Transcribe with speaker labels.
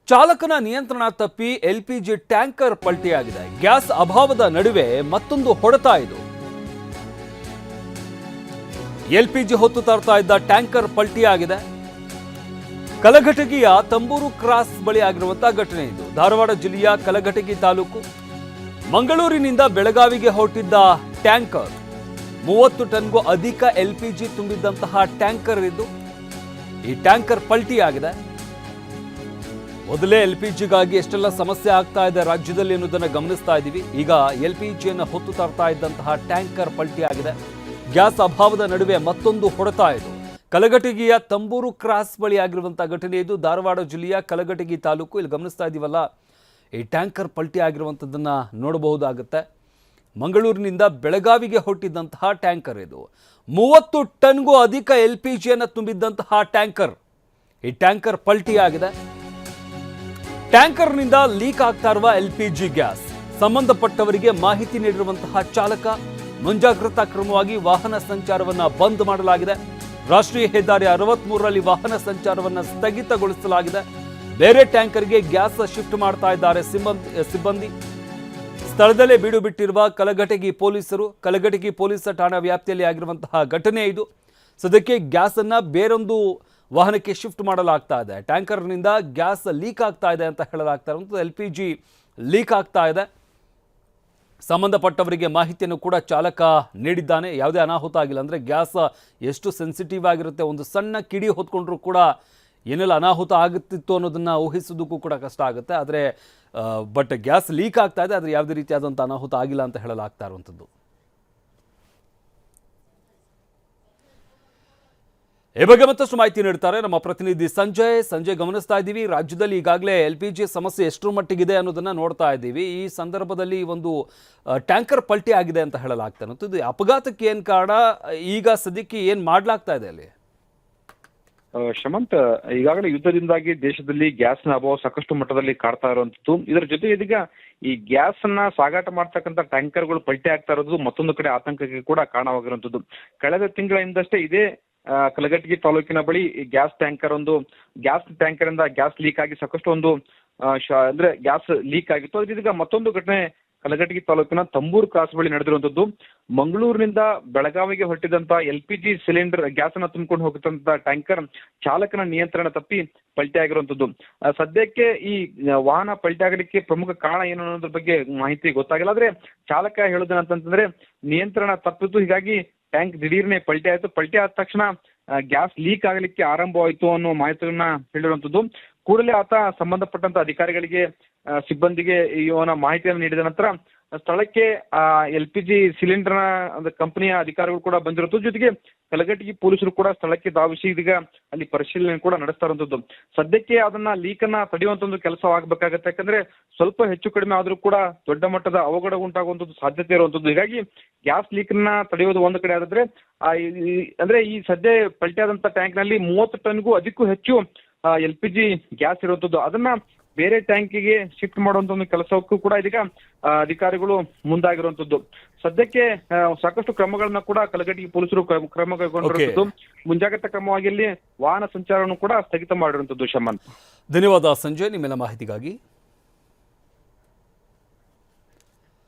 Speaker 1: ಚಾಲಕನ ನಿಯಂತ್ರಣ ತಪ್ಪಿ ಎಲ್ಪಿಜಿ ಟ್ಯಾಂಕರ್ ಪಲ್ಟಿಯಾಗಿದೆ. ಗ್ಯಾಸ್ ಅಭಾವದ ನಡುವೆ ಮತ್ತೊಂದು ಹೊಡೆತ ಇದು. ಎಲ್ಪಿಜಿ ಹೊತ್ತು ತರ್ತಾ ಇದ್ದ ಟ್ಯಾಂಕರ್ ಪಲ್ಟಿಯಾಗಿದೆ. ಕಲಘಟಗಿಯ ತಂಬೂರು ಕ್ರಾಸ್ ಬಳಿ ಆಗಿರುವಂತಹ ಘಟನೆ ಇದು. ಧಾರವಾಡ ಜಿಲ್ಲೆಯ ಕಲಘಟಗಿ ತಾಲೂಕು ಮಂಗಳೂರಿನಿಂದ ಬೆಳಗಾವಿಗೆ ಹೊರಟಿದ್ದ ಟ್ಯಾಂಕರ್ 30 ಟನ್ಗೂ ಅಧಿಕ ಎಲ್ಪಿಜಿ ತುಂಬಿದ್ದಂತಹ ಟ್ಯಾಂಕರ್ ಇದ್ದು ಈ ಟ್ಯಾಂಕರ್ ಪಲ್ಟಿಯಾಗಿದೆ. ಮೊದಲೇ ಎಲ್ಪಿಜಿಗಾಗಿ ಎಷ್ಟೆಲ್ಲ ಸಮಸ್ಯೆ ಆಗ್ತಾ ಇದೆ ರಾಜ್ಯದಲ್ಲಿ ಅನ್ನೋದನ್ನ ಗಮನಿಸ್ತಾ ಇದ್ದೀವಿ. ಈಗ ಎಲ್ಪಿಜಿಯನ್ನು ಹೊತ್ತು ತರ್ತಾ ಇದ್ದಂತಹ ಟ್ಯಾಂಕರ್ ಪಲ್ಟಿಯಾಗಿದೆ. ಗ್ಯಾಸ್ ಅಭಾವದ ನಡುವೆ ಮತ್ತೊಂದು ಹೊಡೆತ ಇದು. ಕಲಘಟಗಿಯ ತಂಬೂರು ಕ್ರಾಸ್ ಬಳಿ ಆಗಿರುವಂತಹ ಘಟನೆ ಇದು. ಧಾರವಾಡ ಜಿಲ್ಲೆಯ ಕಲಘಟಗಿ ತಾಲೂಕು. ಇಲ್ಲಿ ಗಮನಿಸ್ತಾ ಇದ್ದೀವಲ್ಲ, ಈ ಟ್ಯಾಂಕರ್ ಪಲ್ಟಿ ಆಗಿರುವಂಥದ್ದನ್ನ ನೋಡಬಹುದಾಗುತ್ತೆ. ಮಂಗಳೂರಿನಿಂದ ಬೆಳಗಾವಿಗೆ ಹೊರಟಿದ್ದಂತಹ ಟ್ಯಾಂಕರ್ ಇದು. 30 ಟನ್ಗೂ ಅಧಿಕ ಎಲ್ಪಿಜಿಯನ್ನು ತುಂಬಿದ್ದಂತಹ ಟ್ಯಾಂಕರ್. ಈ ಟ್ಯಾಂಕರ್ ಪಲ್ಟಿಯಾಗಿದೆ. ಟ್ಯಾಂಕರ್ನಿಂದ ಲೀಕ್ ಆಗ್ತಾ ಇರುವ ಎಲ್ಪಿಜಿ ಗ್ಯಾಸ್. ಸಂಬಂಧಪಟ್ಟವರಿಗೆ ಮಾಹಿತಿ ನೀಡಿರುವಂತಹ ಚಾಲಕ ಮುಂಜಾಗ್ರತಾ ಕ್ರಮವಾಗಿ ವಾಹನ ಸಂಚಾರವನ್ನ ಬಂದ್ ಮಾಡಲಾಗಿದೆ. ರಾಷ್ಟ್ರೀಯ ಹೆದ್ದಾರಿ 63ರಲ್ಲಿ ವಾಹನ ಸಂಚಾರವನ್ನ ಸ್ಥಗಿತಗೊಳಿಸಲಾಗಿದೆ. ಬೇರೆ ಟ್ಯಾಂಕರ್ಗೆ ಗ್ಯಾಸ್ ಶಿಫ್ಟ್ ಮಾಡ್ತಾ ಇದ್ದಾರೆ ಸಿಬ್ಬಂದಿ. ಸ್ಥಳದಲ್ಲೇ ಬೀಡು ಬಿಟ್ಟಿರುವ ಕಲಘಟಗಿ ಪೊಲೀಸರು. ಕಲಘಟಗಿ ಪೊಲೀಸ್ ಠಾಣಾ ವ್ಯಾಪ್ತಿಯಲ್ಲಿ ಆಗಿರುವಂತಹ ಘಟನೆ ಇದು. ಸದ್ಯಕ್ಕೆ ಗ್ಯಾಸ್ ಅನ್ನ ಬೇರೊಂದು ವಾಹನಕ್ಕೆ ಶಿಫ್ಟ್ ಮಾಡಲಾಗ್ತಾ ಇದೆ. ಟ್ಯಾಂಕರ್ನಿಂದ ಗ್ಯಾಸ್ ಲೀಕ್ ಆಗ್ತಾ ಇದೆ ಅಂತ ಹೇಳಲಾಗ್ತಾ ಇರುವಂಥದ್ದು. ಎಲ್ಪಿಜಿ ಲೀಕ್ ಆಗ್ತಾ ಇದೆ. ಸಂಬಂಧಪಟ್ಟವರಿಗೆ ಮಾಹಿತಿಯನ್ನು ಕೂಡ ಚಾಲಕ ನೀಡಿದ್ದಾನೆ. ಯಾವುದೇ ಅನಾಹುತ ಆಗಿಲ್ಲ. ಅಂದರೆ ಗ್ಯಾಸ್ ಎಷ್ಟು ಸೆನ್ಸಿಟಿವ್ ಆಗಿರುತ್ತೆ, ಒಂದು ಸಣ್ಣ ಕಿಡಿ ಹೊತ್ಕೊಂಡ್ರೂ ಕೂಡ ಏನೆಲ್ಲ ಅನಾಹುತ ಆಗುತ್ತಿತ್ತು ಅನ್ನೋದನ್ನು ಊಹಿಸೋದಕ್ಕೂ ಕೂಡ ಕಷ್ಟ ಆಗುತ್ತೆ. ಆದರೆ ಬಟ್ ಗ್ಯಾಸ್ ಲೀಕ್ ಆಗ್ತಾ ಇದೆ. ಆದರೆ ಯಾವುದೇ ರೀತಿಯಾದಂಥ ಅನಾಹುತ ಆಗಿಲ್ಲ ಅಂತ ಹೇಳಲಾಗ್ತಾ ಇರುವಂಥದ್ದು. ಈ ಬಗ್ಗೆ ಮತ್ತಷ್ಟು ಮಾಹಿತಿ ನೀಡ್ತಾರೆ ನಮ್ಮ ಪ್ರತಿನಿಧಿ ಸಂಜಯ್. ಗಮನಿಸ್ತಾ ಇದ್ದೀವಿ, ರಾಜ್ಯದಲ್ಲಿ ಈಗಾಗಲೇ ಎಲ್ಪಿಜಿ ಸಮಸ್ಯೆ ಎಷ್ಟರ ಮಟ್ಟಿಗಿದೆ ಅನ್ನೋದನ್ನ ನೋಡ್ತಾ ಇದ್ದೀವಿ. ಈ ಸಂದರ್ಭದಲ್ಲಿ ಒಂದು ಟ್ಯಾಂಕರ್ ಪಲ್ಟಿ ಆಗಿದೆ ಅಂತ ಹೇಳಲಾಗ್ತಾ ಇರೋದು. ಅಪಘಾತಕ್ಕೆ ಏನು ಕಾರಣ, ಈಗ ಸದ್ಯಕ್ಕೆ ಏನು ಮಾಡಲಾಗ್ತಾ ಇದೆ ಅಲ್ಲಿ?
Speaker 2: ಶಮಂತ್, ಈಗಾಗಲೇ ಯುದ್ಧದಿಂದಾಗಿ ದೇಶದಲ್ಲಿ ಗ್ಯಾಸ್ನ ಅಭಾವ ಸಾಕಷ್ಟು ಮಟ್ಟದಲ್ಲಿ ಕಾಡ್ತಾ ಇರುವಂತದ್ದು. ಇದರ ಜೊತೆ ಇದೀಗ ಈ ಗ್ಯಾಸ್ ಅನ್ನ ಸಾಗಾಟ ಮಾಡ್ತಕ್ಕಂಥ ಟ್ಯಾಂಕರ್ಗಳು ಪಲ್ಟಿ ಆಗ್ತಾ ಇರೋದು ಮತ್ತೊಂದು ಕಡೆ ಆತಂಕಕ್ಕೆ ಕೂಡ ಕಾರಣವಾಗಿರುವಂತದ್ದು. ಕಳೆದ ತಿಂಗಳ ಹಿಂದಷ್ಟೇ ಇದೇ ಕಲಘಟಗಿ ತಾಲೂಕಿನ ಬಳಿ ಗ್ಯಾಸ್ ಟ್ಯಾಂಕರ್ ಇಂದ ಗ್ಯಾಸ್ ಲೀಕ್ ಆಗಿ ಸಾಕಷ್ಟು ಒಂದು ಅಂದ್ರೆ ಗ್ಯಾಸ್ ಲೀಕ್ ಆಗಿತ್ತು. ಇದೀಗ ಮತ್ತೊಂದು ಘಟನೆ ಕಲಘಟಗಿ ತಾಲೂಕಿನ ತಂಬೂರು ಕ್ರಾಸ್ ಬಳಿ ನಡೆದಿರುವಂತದ್ದು. ಮಂಗಳೂರಿನಿಂದ ಬೆಳಗಾವಿಗೆ ಹೊರಟಿದಂತ ಎಲ್ಪಿಜಿ ಸಿಲಿಂಡರ್ ಗ್ಯಾಸ್ ಅನ್ನ ತುಂಬಿಕೊಂಡು ಹೋಗುತ್ತಂತ ಟ್ಯಾಂಕರ್ ಚಾಲಕನ ನಿಯಂತ್ರಣ ತಪ್ಪಿ ಪಲ್ಟಿ ಆಗಿರುವಂತದ್ದು. ಸದ್ಯಕ್ಕೆ ಈ ವಾಹನ ಪಲ್ಟಿ ಆಗಲಿಕ್ಕೆ ಪ್ರಮುಖ ಕಾರಣ ಏನು ಅನ್ನೋದ್ರ ಬಗ್ಗೆ ಮಾಹಿತಿ ಗೊತ್ತಾಗಿಲ್ಲ. ಆದ್ರೆ ಚಾಲಕ ಹೇಳೋದೇನಂತಂದ್ರೆ ನಿಯಂತ್ರಣ ತಪ್ಪಿತ್ತು, ಹೀಗಾಗಿ ಟ್ಯಾಂಕ್ ದಿಢೀರ್ನೆ ಪಲ್ಟಿ ಆಯ್ತು. ಪಲ್ಟಿ ಆದ ತಕ್ಷಣ ಗ್ಯಾಸ್ ಲೀಕ್ ಆಗಲಿಕ್ಕೆ ಆರಂಭವಾಯಿತು ಅನ್ನೋ ಮಾಹಿತಿಯನ್ನ ಹೇಳಿರುವಂತದ್ದು. ಕೂಡಲೇ ಆತ ಸಂಬಂಧಪಟ್ಟಂತ ಅಧಿಕಾರಿಗಳಿಗೆ, ಸಿಬ್ಬಂದಿಗೆ ಇವನ ಮಾಹಿತಿಯನ್ನು ನೀಡಿದ ನಂತರ ಸ್ಥಳಕ್ಕೆ ಎಲ್ಪಿಜಿ ಸಿಲಿಂಡರ್ನ ಕಂಪನಿಯ ಅಧಿಕಾರಿಗಳು ಕೂಡ ಬಂದಿರುವಂತದ್ದು. ಜೊತೆಗೆ ಕಲಘಟಗಿ ಪೊಲೀಸರು ಕೂಡ ಸ್ಥಳಕ್ಕೆ ಧಾವಿಸಿ ಇದೀಗ ಅಲ್ಲಿ ಪರಿಶೀಲನೆ ಕೂಡ ನಡೆಸ್ತಾ ಇರುವಂತದ್ದು. ಸದ್ಯಕ್ಕೆ ಅದನ್ನ ಲೀಕ್ ಅನ್ನ ತಡೆಯುವಂತ ಒಂದು ಕೆಲಸವಾಗಬೇಕಾಗತ್ತೆ. ಯಾಕಂದ್ರೆ ಸ್ವಲ್ಪ ಹೆಚ್ಚು ಕಡಿಮೆ ಆದ್ರೂ ಕೂಡ ದೊಡ್ಡ ಮಟ್ಟದ ಅವಘಡ ಉಂಟಾಗುವಂತದ್ದು ಸಾಧ್ಯತೆ ಇರುವಂತದ್ದು. ಹೀಗಾಗಿ ಗ್ಯಾಸ್ ಲೀಕ್ ಅನ್ನ ತಡೆಯೋದು ಒಂದು ಕಡೆ ಆದ್ರೆ ಅಂದ್ರೆ ಈ ಸದ್ಯ ಪಲ್ಟಿಯಾದಂತ ಟ್ಯಾಂಕ್ ನಲ್ಲಿ 30 ಟನ್ಗೂ ಅದಕ್ಕೂ ಹೆಚ್ಚು ಎಲ್ಪಿಜಿ ಗ್ಯಾಸ್ ಇರುವಂತದ್ದು. ಅದನ್ನ ಬೇರೆ ಟ್ಯಾಂಕಿಗೆ ಶಿಫ್ಟ್ ಮಾಡುವಂತ ಒಂದು ಕೆಲಸಕ್ಕೂ ಕೂಡ ಇದೀಗ ಅಧಿಕಾರಿಗಳು ಮುಂದಾಗಿರುವಂತದ್ದು. ಸದ್ಯಕ್ಕೆ ಸಾಕಷ್ಟು ಕ್ರಮಗಳನ್ನ ಕೂಡ ಕಲಘಟಗಿ ಪೊಲೀಸರು ಕ್ರಮ ಕೈಗೊಂಡಿರುವಂತದ್ದು. ಮುಂಜಾಗ್ರತಾ ಕ್ರಮವಾಗಿ ಇಲ್ಲಿ ವಾಹನ ಸಂಚಾರವನ್ನು ಕೂಡ ಸ್ಥಗಿತ ಮಾಡಿರುವಂತದ್ದು. ಶಮನ್,
Speaker 1: ಧನ್ಯವಾದ ಸಂಜಯ್ ನಿಮ್ಮೆಲ್ಲ ಮಾಹಿತಿಗಾಗಿ.